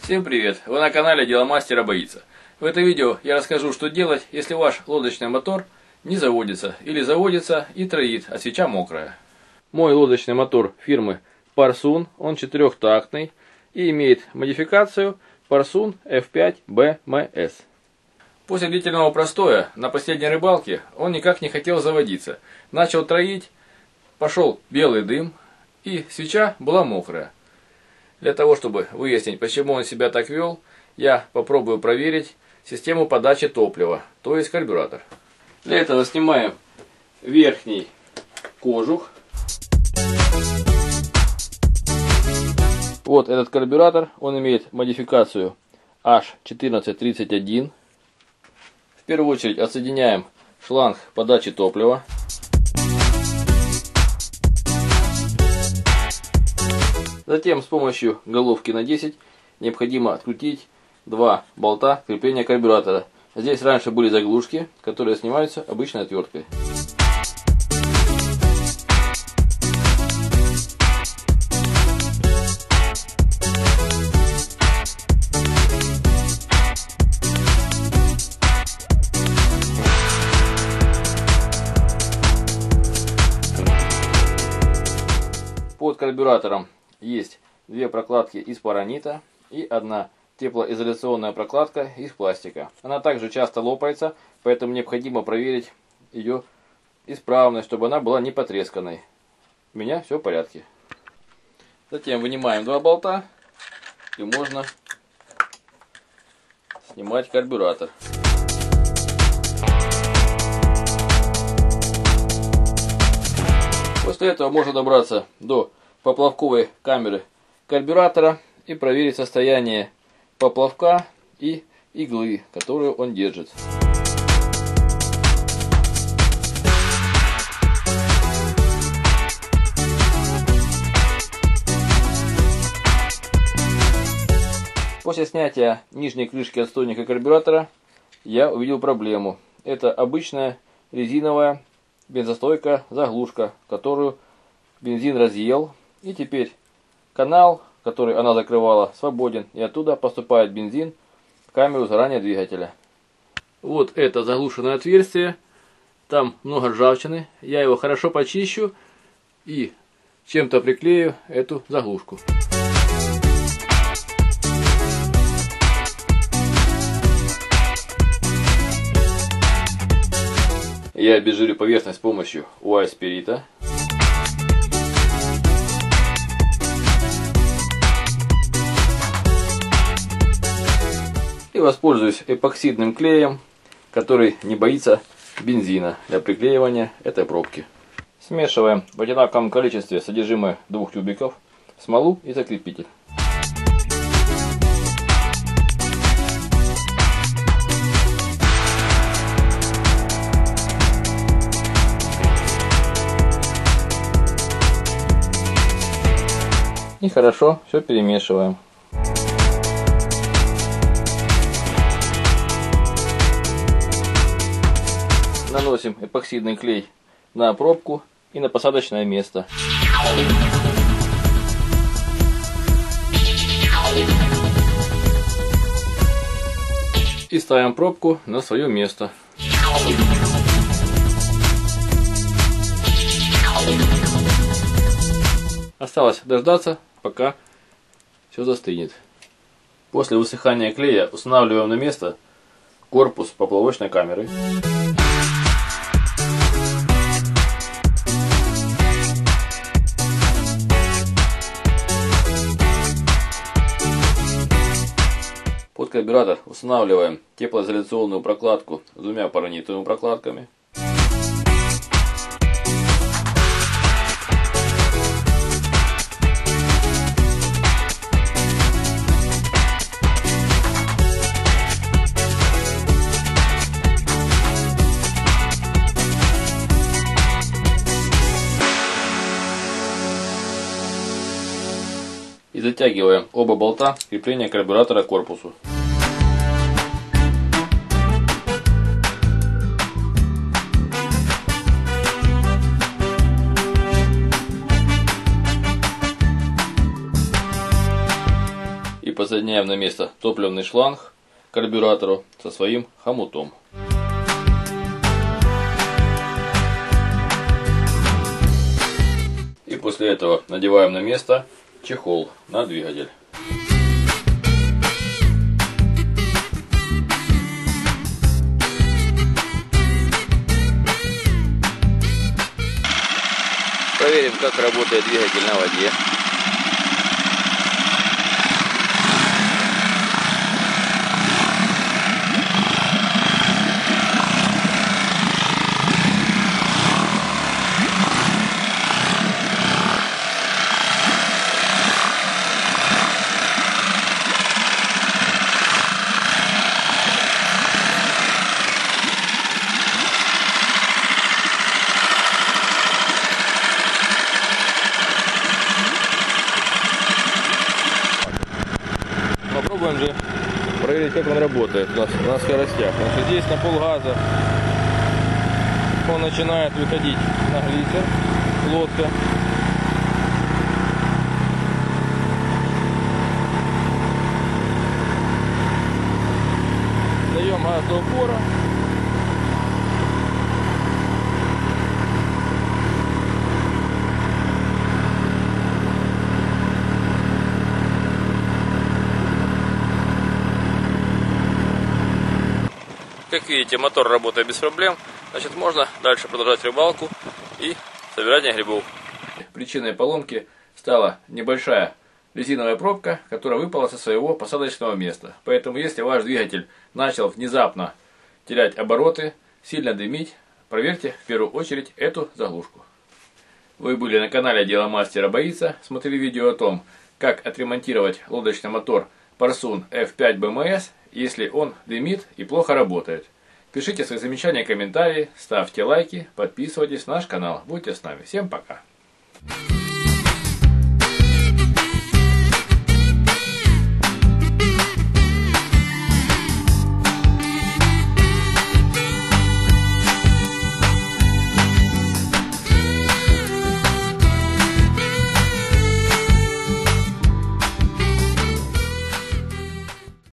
Всем привет! Вы на канале Дело мастера боится. В этом видео я расскажу, что делать, если ваш лодочный мотор не заводится или заводится и троит, а свеча мокрая. Мой лодочный мотор фирмы Parsun, он четырехтактный и имеет модификацию Parsun F5 BMS. После длительного простоя на последней рыбалке он никак не хотел заводиться. Начал троить, пошел белый дым и свеча была мокрая. Для того, чтобы выяснить, почему он себя так вел, я попробую проверить систему подачи топлива, то есть карбюратор. Для этого снимаем верхний кожух. Вот этот карбюратор, он имеет модификацию H1431. В первую очередь отсоединяем шланг подачи топлива. Затем с помощью головки на 10 необходимо открутить два болта крепления карбюратора. Здесь раньше были заглушки, которые снимаются обычной отверткой. Под карбюратором есть две прокладки из паранита и одна теплоизоляционная прокладка из пластика. Она также часто лопается, поэтому необходимо проверить ее исправность, чтобы она была не потресканной. У меня все в порядке. Затем вынимаем два болта и можно снимать карбюратор. После этого можно добраться до поплавковой камеры карбюратора и проверить состояние поплавка и иглы, которую он держит. После снятия нижней крышки отстойника карбюратора я увидел проблему. Это обычная резиновая бензостойкая заглушка, которую бензин разъел. И теперь канал, который она закрывала, свободен, и оттуда поступает бензин в камеру сгорания двигателя. Вот это заглушенное отверстие, там много ржавчины, я его хорошо почищу и чем-то приклею эту заглушку. Я обезжирю поверхность с помощью УАЗ-спирита. И воспользуюсь эпоксидным клеем, который не боится бензина для приклеивания этой пробки. Смешиваем в одинаковом количестве содержимое двух тюбиков, смолу и закрепитель. И хорошо все перемешиваем. Наносим эпоксидный клей на пробку и на посадочное место. И ставим пробку на свое место. Осталось дождаться, пока все застынет. После высыхания клея устанавливаем на место корпус поплавочной камеры. Под карбюратор устанавливаем теплоизоляционную прокладку с двумя паранитовыми прокладками. И затягиваем оба болта крепления карбюратора к корпусу. подсоединяем на место топливный шланг к карбюратору со своим хомутом. И после этого надеваем на место чехол на двигатель. Проверим, как работает двигатель на воде. Попробуем же проверить, как он работает на скоростях. Потому что здесь на полгаза он начинает выходить на глиссер, лодка. Даем газ до упора. Как видите, мотор работает без проблем, значит можно дальше продолжать рыбалку и собирание грибов. Причиной поломки стала небольшая резиновая пробка, которая выпала со своего посадочного места. Поэтому если ваш двигатель начал внезапно терять обороты, сильно дымить, проверьте в первую очередь эту заглушку. Вы были на канале Дело мастера боится, смотрели видео о том, как отремонтировать лодочный мотор Parsun F5 BMS, если он дымит и плохо работает. Пишите свои замечания, комментарии, ставьте лайки, подписывайтесь на наш канал. Будьте с нами. Всем пока!